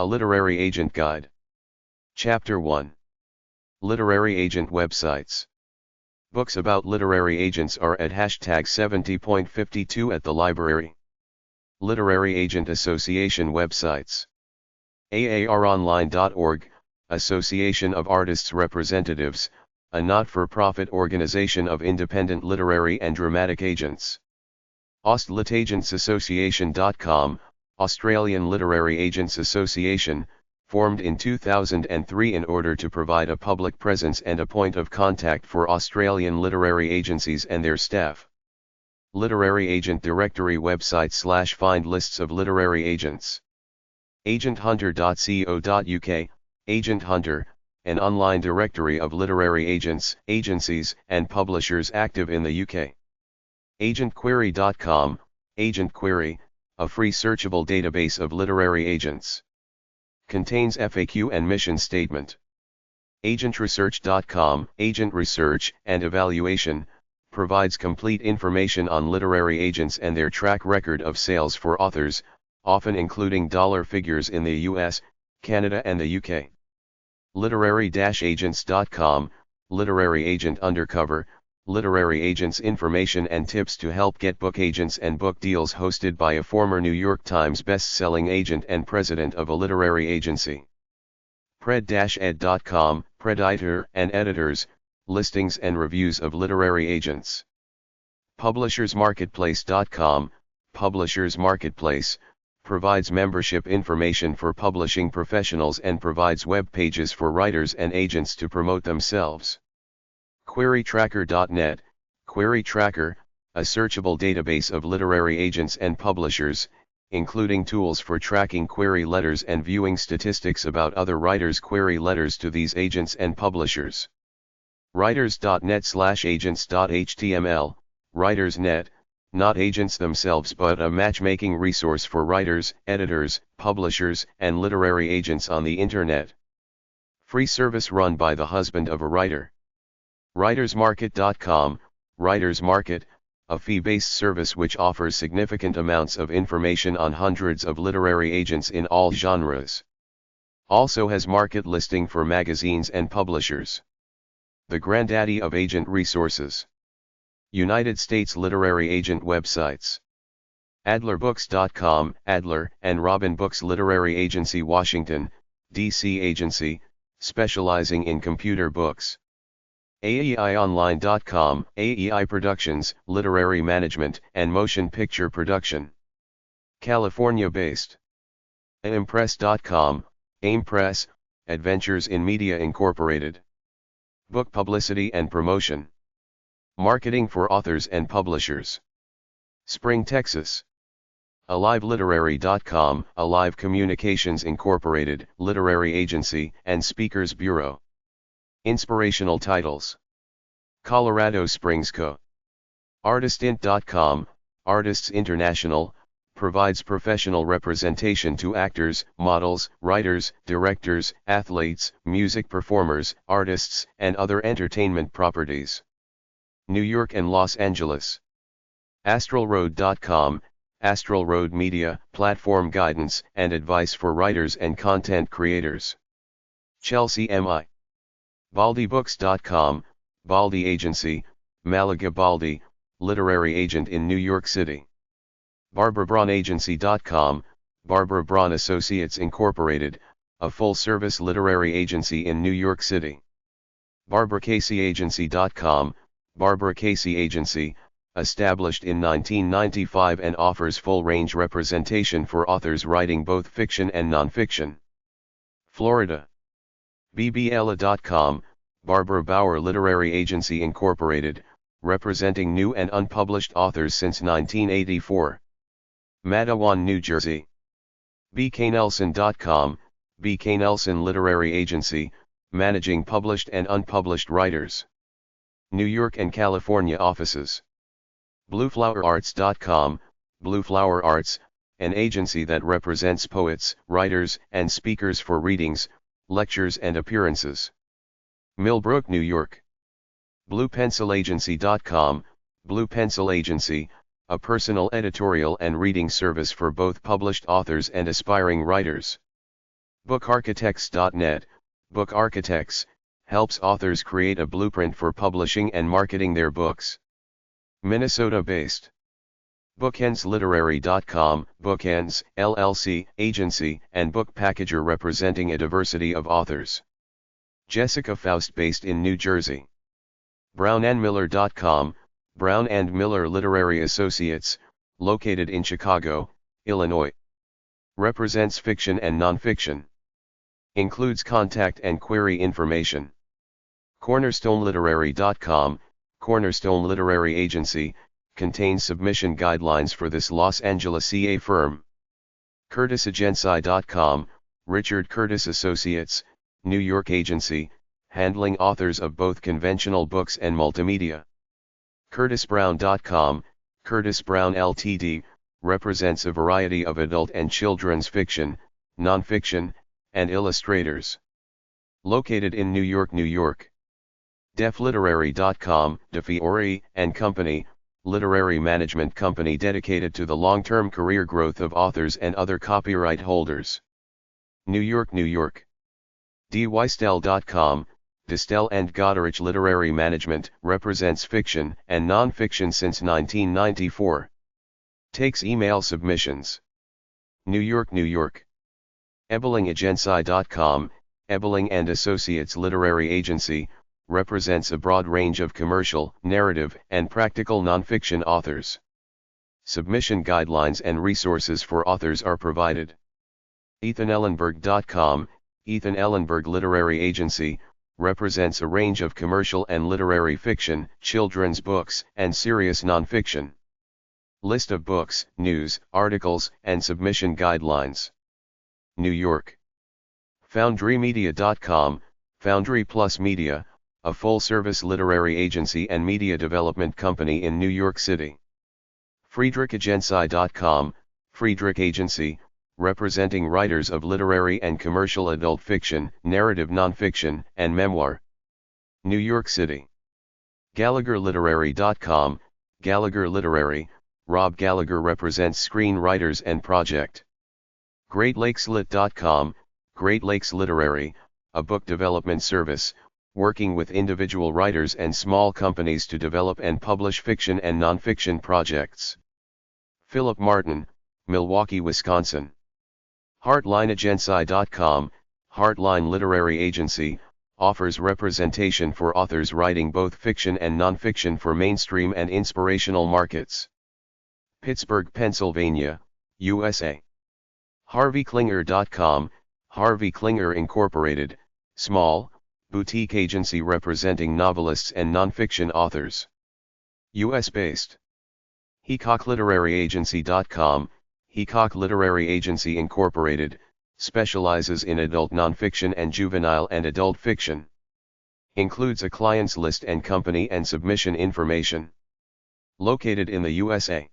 A Literary Agent Guide. Chapter 1. Literary Agent Websites. Books about literary agents are at #70.52 at the library. Literary Agent Association websites. AARonline.org, Association of Artists' Representatives, a not-for-profit organization of independent literary and dramatic agents. AustlitAgentsAssociation.com, Australian Literary Agents Association, formed in 2003 in order to provide a public presence and a point of contact for Australian literary agencies and their staff. Literary Agent Directory website / find lists of literary agents. agenthunter.co.uk, Agent Hunter, an online directory of literary agents, agencies, and publishers active in the UK. AgentQuery.com, Agent Query, a free searchable database of literary agents. Contains FAQ and mission statement. AgentResearch.com, Agent Research and Evaluation, provides complete information on literary agents and their track record of sales for authors, often including dollar figures in the US, Canada and the UK. Literary-agents.com, Literary Agent Undercover, literary agents information and tips to help get book agents and book deals, hosted by a former New York Times best-selling agent and president of a literary agency. Pred-ed.com, Preditor and editors, listings and reviews of literary agents. Publishersmarketplace.com, Publishers Marketplace, provides membership information for publishing professionals and provides web pages for writers and agents to promote themselves. QueryTracker.net, Query Tracker, a searchable database of literary agents and publishers, including tools for tracking query letters and viewing statistics about other writers' query letters to these agents and publishers. Writers.net/agents.html, WritersNet, not agents themselves but a matchmaking resource for writers, editors, publishers, and literary agents on the Internet. Free service run by the husband of a writer. Writersmarket.com, Writers Market, a fee-based service which offers significant amounts of information on hundreds of literary agents in all genres. Also has market listing for magazines and publishers. The granddaddy of agent resources. United States literary agent websites. AdlerBooks.com, Adler and Robin Books Literary Agency, Washington, D.C. agency, specializing in computer books. AEIOnline.com, AEI Productions, Literary Management and Motion Picture Production. California-based. AIMPress.com, AIMPress, Adventures in Media Incorporated. Book Publicity and Promotion. Marketing for authors and publishers. Spring, Texas. AliveLiterary.com, Alive Communications Incorporated, literary agency and speakers bureau. Inspirational titles. Colorado Springs Co. Artistint.com, Artists International, provides professional representation to actors, models, writers, directors, athletes, music performers, artists, and other entertainment properties. New York and Los Angeles. AstralRoad.com, Astral Road Media, platform guidance and advice for writers and content creators. Chelsea, MI. BaldiBooks.com, Baldi Agency, Malaga. Baldi, literary agent in New York City. BarbaraBraunAgency.com, Barbara Braun Associates Incorporated, a full-service literary agency in New York City. BarbaraCaseyAgency.com, Barbara Casey Agency, established in 1995 and offers full-range representation for authors writing both fiction and nonfiction. Florida. BBella.com, Barbara Bauer Literary Agency Incorporated, representing new and unpublished authors since 1984. Matawan, New Jersey. BKNelson.com, BK Nelson Literary Agency, managing published and unpublished writers. New York and California offices. BlueFlowerArts.com, Blue Flower Arts, an agency that represents poets, writers, and speakers for readings, lectures and appearances. Millbrook, New York. BluePencilAgency.com, Blue Pencil Agency, a personal editorial and reading service for both published authors and aspiring writers. Bookarchitects.net, Book Architects, helps authors create a blueprint for publishing and marketing their books. Minnesota-based. BookendsLiterary.com, Bookends, LLC, agency and book packager representing a diversity of authors. Jessica Faust, based in New Jersey. BrownandMiller.com, Brown and Miller Literary Associates, located in Chicago, Illinois. Represents fiction and nonfiction. Includes contact and query information. CornerstoneLiterary.com, Cornerstone Literary Agency, contains submission guidelines for this Los Angeles CA firm. CurtisAgency.com, Richard Curtis Associates, New York agency, handling authors of both conventional books and multimedia. CurtisBrown.com, Curtis Brown Ltd., represents a variety of adult and children's fiction, nonfiction, and illustrators. Located in New York, New York. DefLiterary.com, DeFiore and Company, literary management company dedicated to the long-term career growth of authors and other copyright holders. New York, New York. DWeistel.com, Distel and Goderich Literary Management, represents fiction and non-fiction since 1994. Takes email submissions. New York, New York. EbelingAgency.com, Ebeling and Associates Literary Agency, represents a broad range of commercial, narrative, and practical nonfiction authors. Submission guidelines and resources for authors are provided. EthanEllenberg.com, Ethan Ellenberg Literary Agency, represents a range of commercial and literary fiction, children's books, and serious nonfiction. List of books, news, articles, and submission guidelines. New York. FoundryMedia.com, Foundry Plus Media, a full-service literary agency and media development company in New York City. FriedrichAgency.com, Friedrich Agency, representing writers of literary and commercial adult fiction, narrative nonfiction, and memoir. New York City. GallagherLiterary.com, Gallagher Literary, Rob Gallagher represents screenwriters and project. GreatLakesLit.com, Great Lakes Literary, a book development service, working with individual writers and small companies to develop and publish fiction and nonfiction projects. Philip Martin, Milwaukee, Wisconsin. HeartlineAgency.com, Heartline Literary Agency, offers representation for authors writing both fiction and nonfiction for mainstream and inspirational markets. Pittsburgh, Pennsylvania, USA. HarveyKlinger.com, Harvey Klinger Incorporated, small, boutique agency representing novelists and nonfiction authors. US-based. HeacockLiteraryAgency.com, Heacock Literary Agency Incorporated, specializes in adult nonfiction and juvenile and adult fiction. Includes a client's list and company and submission information. Located in the USA.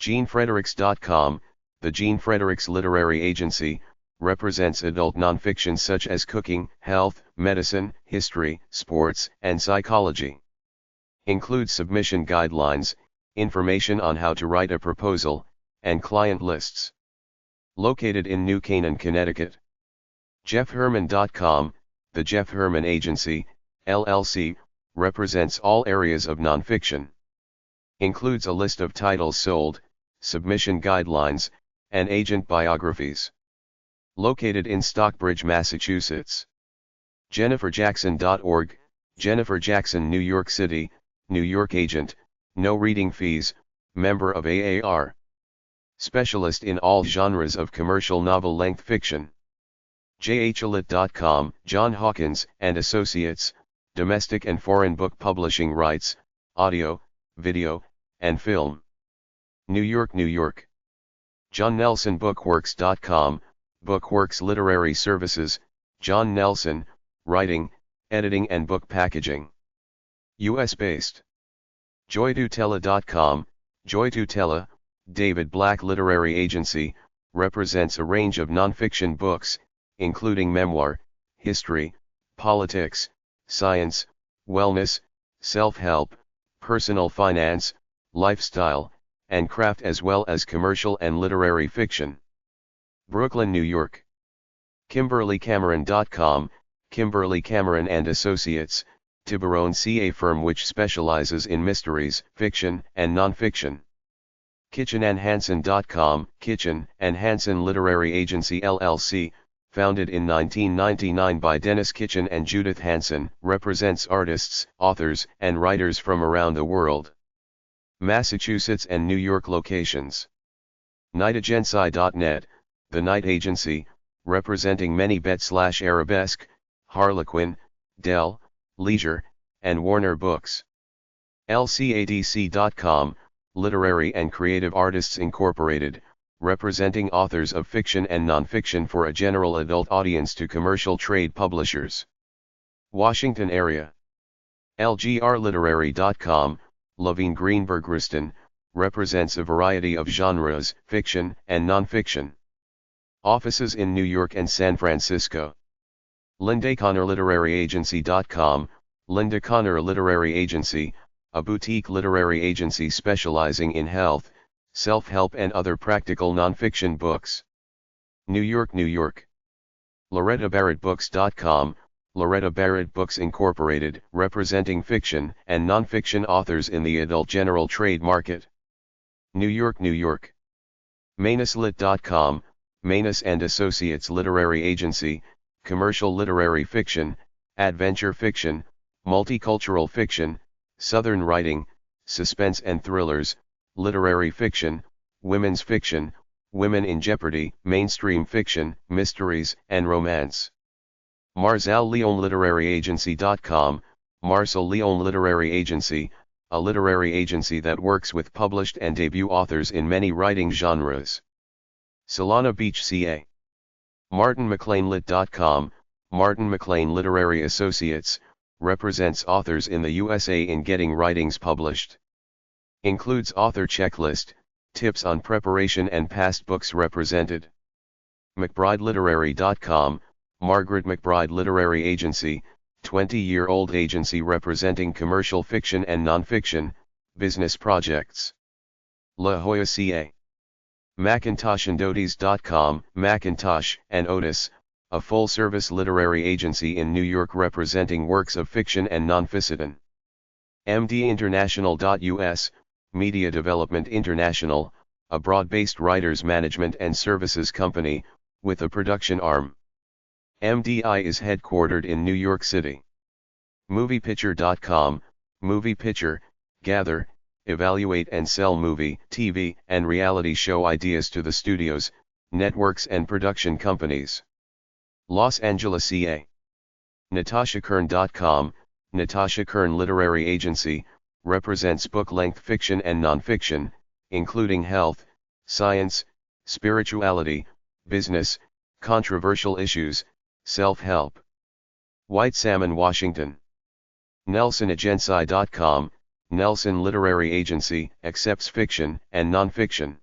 GeneFredericks.com, the Gene Fredericks Literary Agency, represents adult nonfiction such as cooking, health, medicine, history, sports, and psychology. Includes submission guidelines, information on how to write a proposal, and client lists. Located in New Canaan, Connecticut. JeffHerman.com, the Jeff Herman Agency, LLC, represents all areas of nonfiction. Includes a list of titles sold, submission guidelines, and agent biographies. Located in Stockbridge, Massachusetts. JenniferJackson.org, Jennifer Jackson, New York City, New York agent, no reading fees, member of AAR. Specialist in all genres of commercial novel-length fiction. JHLit.com, John Hawkins and Associates, domestic and foreign book publishing rights, audio, video, and film. New York, New York. JohnNelsonBookworks.com, Bookworks Literary Services, John Nelson, writing, editing and book packaging. US-based. JoyToTella.com, JoyToTella, David Black Literary Agency, represents a range of nonfiction books, including memoir, history, politics, science, wellness, self-help, personal finance, lifestyle, and craft, as well as commercial and literary fiction. Brooklyn, New York. KimberlyCameron.com, Kimberly Cameron and Associates, Tiburon CA firm which specializes in mysteries, fiction, and nonfiction. KitchenandHanson.com, Kitchen and Hanson Literary Agency LLC, founded in 1999 by Dennis Kitchen and Judith Hanson, represents artists, authors, and writers from around the world. Massachusetts and New York locations. Nightagency.net, the Night Agency, representing many Bet/Arabesque, Harlequin, Dell, Leisure, and Warner Books. LCADC.com, Literary and Creative Artists Incorporated, representing authors of fiction and nonfiction for a general adult audience to commercial trade publishers. Washington area. LGRliterary.com, Levine Greenberg Riston, represents a variety of genres, fiction and nonfiction. Offices in New York and San Francisco. LindaConnorLiteraryAgency.com, Linda Connor Literary Agency, a boutique literary agency specializing in health, self-help and other practical nonfiction books. New York, New York. LorettaBarrettBooks.com, Loretta Barrett Books Incorporated, representing fiction and nonfiction authors in the adult general trade market. New York, New York. Manuslit.com, Manus and Associates Literary Agency, commercial literary fiction, adventure fiction, multicultural fiction, southern writing, suspense and thrillers, literary fiction, women's fiction, women in jeopardy, mainstream fiction, mysteries, and romance. MarcelLeonLiteraryAgency.com, Marcel Leon Literary Agency, a literary agency that works with published and debut authors in many writing genres. Solana Beach, CA. MartinMcLeanLit.com, Martin McLean Literary Associates, represents authors in the USA in getting writings published. Includes author checklist, tips on preparation and past books represented. McBrideLiterary.com, Margaret McBride Literary Agency, 20-year-old agency representing commercial fiction and nonfiction, business projects. La Jolla, CA. MacintoshandOtis.com, Macintosh and Otis, a full-service literary agency in New York representing works of fiction and nonfiction. MDInternational.us, Media Development International, a broad-based writers management and services company, with a production arm. MDI is headquartered in New York City. MoviePitcher.com, Movie Pitcher, gather, evaluate and sell movie, TV, and reality show ideas to the studios, networks and production companies. Los Angeles, CA. NatashaKern.com, Natasha Kern Literary Agency, represents book-length fiction and nonfiction, including health, science, spirituality, business, controversial issues, self-help. White Salmon, Washington. NelsonAgency.com, Nelson Literary Agency, accepts fiction and nonfiction.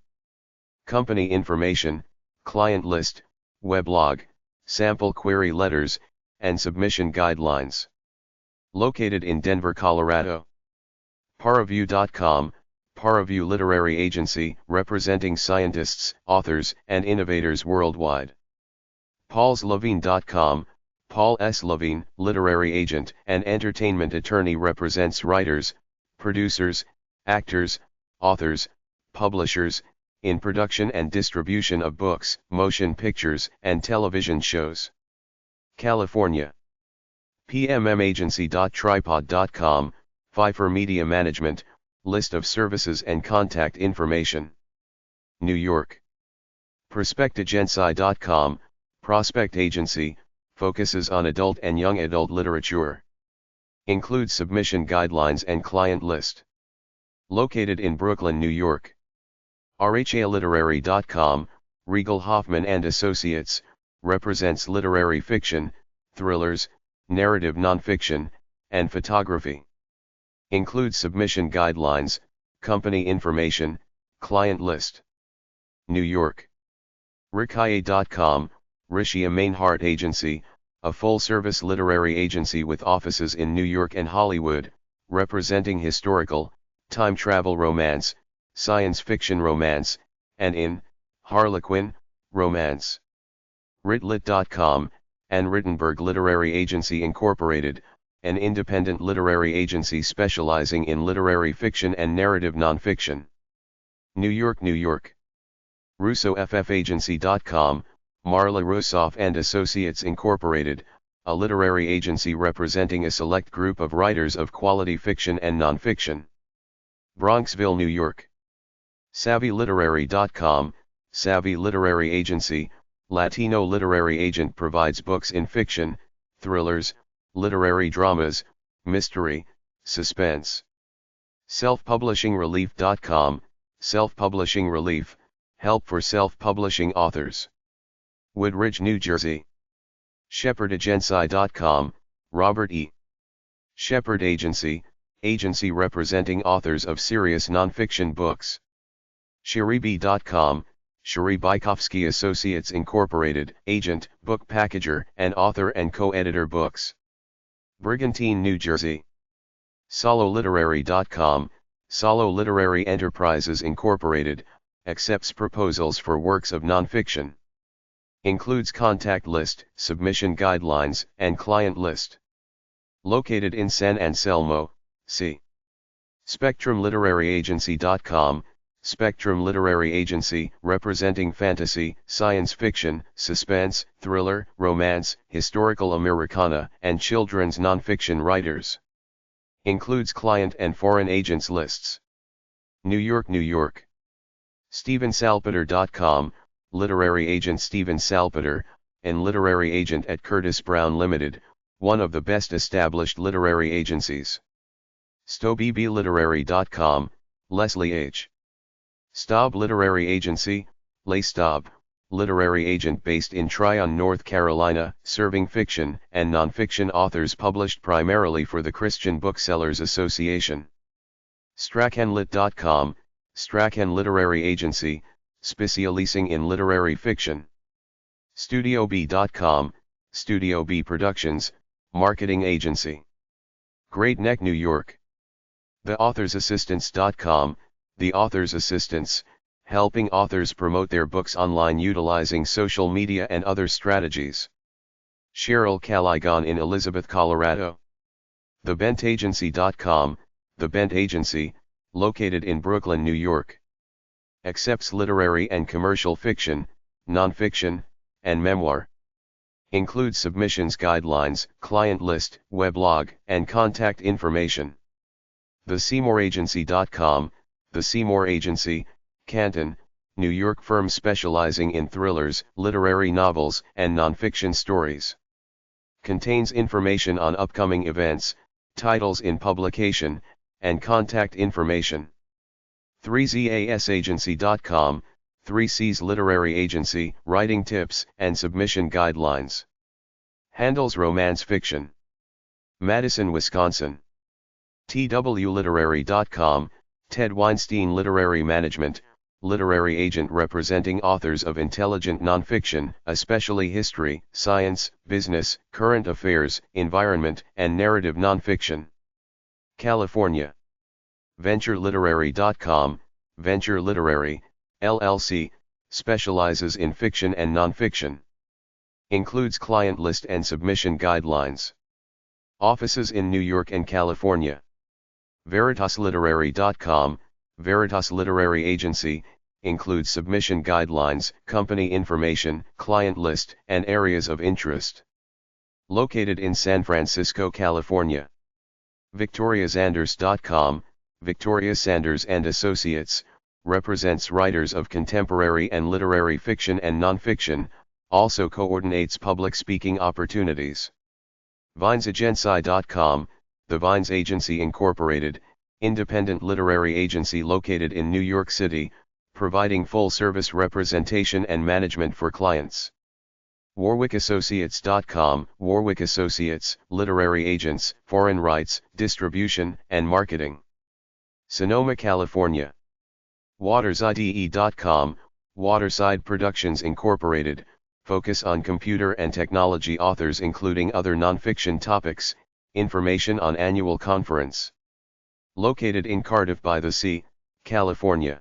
Company information, client list, weblog, sample query letters, and submission guidelines. Located in Denver, Colorado. Paraview.com, Paraview Literary Agency, representing scientists, authors, and innovators worldwide. PaulsLevine.com, Paul S. Levine, literary agent and entertainment attorney, represents writers, producers, actors, authors, publishers, in production and distribution of books, motion pictures, and television shows. California. PMMAgency.tripod.com, Pfeiffer Media Management, list of services and contact information. New York. ProspectAgency.com, Prospect Agency, focuses on adult and young adult literature. Includes submission guidelines and client list. Located in Brooklyn, New York. RHALiterary.com, Regal Hoffman and Associates, represents literary fiction, thrillers, narrative nonfiction, and photography. Includes submission guidelines, company information, client list. New York. Rikaye.com, Rishia Mainhart Agency, a full-service literary agency with offices in New York and Hollywood, representing historical, time travel romance, science fiction romance, and in Harlequin romance. Writlit.com, and Rittenberg Literary Agency Incorporated, an independent literary agency specializing in literary fiction and narrative nonfiction. New York, New York. RussoFFagency.com, Marla Russoff and Associates Incorporated, a literary agency representing a select group of writers of quality fiction and nonfiction. Bronxville, New York. SavvyLiterary.com, Savvy Literary Agency, Latino literary agent, provides books in fiction, thrillers, literary dramas, mystery, suspense. SelfPublishingRelief.com, Self-Publishing Relief, help for self-publishing authors. Woodridge, New Jersey. ShepardAgency.com, Robert E. Shepard Agency, agency representing authors of serious nonfiction books. Sharibi.com, Shari Bykovsky Associates Incorporated, agent, book packager, and author and co-editor books. Brigantine, New Jersey. SoloLiterary.com, Solo Literary Enterprises Incorporated, accepts proposals for works of nonfiction. Includes contact list, submission guidelines, and client list. Located in San Anselmo, C. SpectrumLiteraryAgency.com, Spectrum Literary Agency, representing fantasy, science fiction, suspense, thriller, romance, historical Americana, and children's nonfiction writers. Includes client and foreign agents lists. New York, New York. StephenSalpeter.com, literary agent Stephen Salpeter, and literary agent at Curtis Brown Limited, one of the best established literary agencies. StobBLiterary.com, Leslie H. Staub Literary Agency, Les Staub, literary agent based in Tryon, North Carolina, serving fiction and nonfiction authors published primarily for the Christian Booksellers Association. Strachanlit.com, Strachan Literary Agency, specializing in literary fiction. StudioB.com, Studio B Productions, marketing agency. Great Neck, New York. TheAuthorsAssistants.com, The Author's Assistants, helping authors promote their books online utilizing social media and other strategies. Cheryl Caligon in Elizabeth, Colorado. TheBentAgency.com, The Bent Agency, located in Brooklyn, New York. Accepts literary and commercial fiction, nonfiction, and memoir. Includes submissions guidelines, client list, weblog, and contact information. TheSeymourAgency.com, The Seymour Agency, Canton, New York firm specializing in thrillers, literary novels, and nonfiction stories. Contains information on upcoming events, titles in publication, and contact information. 3ZASAgency.com, 3C's Literary Agency, writing tips and submission guidelines. Handles romance fiction. Madison, Wisconsin. TWLiterary.com, Ted Weinstein Literary Management, literary agent representing authors of intelligent nonfiction, especially history, science, business, current affairs, environment, and narrative nonfiction. California. VentureLiterary.com, Venture Literary, LLC, specializes in fiction and nonfiction. Includes client list and submission guidelines. Offices in New York and California. VeritasLiterary.com, Veritas Literary Agency, includes submission guidelines, company information, client list, and areas of interest. Located in San Francisco, California. VictoriaSanders.com, Victoria Sanders and Associates, represents writers of contemporary and literary fiction and nonfiction, also coordinates public speaking opportunities. VinesAgency.com, The Vines Agency Incorporated, independent literary agency located in New York City, providing full-service representation and management for clients. WarwickAssociates.com, Warwick Associates, literary agents, foreign rights, distribution, and marketing. Sonoma, California. WatersIDE.com, Waterside Productions Incorporated, focus on computer and technology authors including other nonfiction topics, information on annual conference. Located in Cardiff by the Sea, California.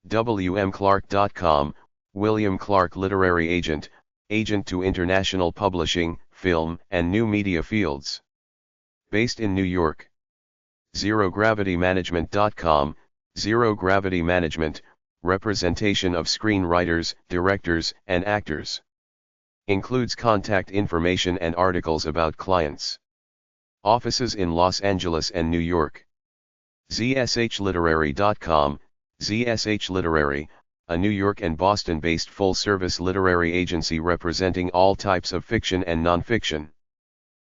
WMClark.com, William Clark Literary Agent, agent to international publishing, film, and new media fields. Based in New York. ZeroGravityManagement.com, Zero Gravity Management, representation of screenwriters, directors, and actors. Includes contact information and articles about clients. Offices in Los Angeles and New York. ZSHLiterary.com, ZSH Literary, a New York and Boston-based full-service literary agency representing all types of fiction and nonfiction.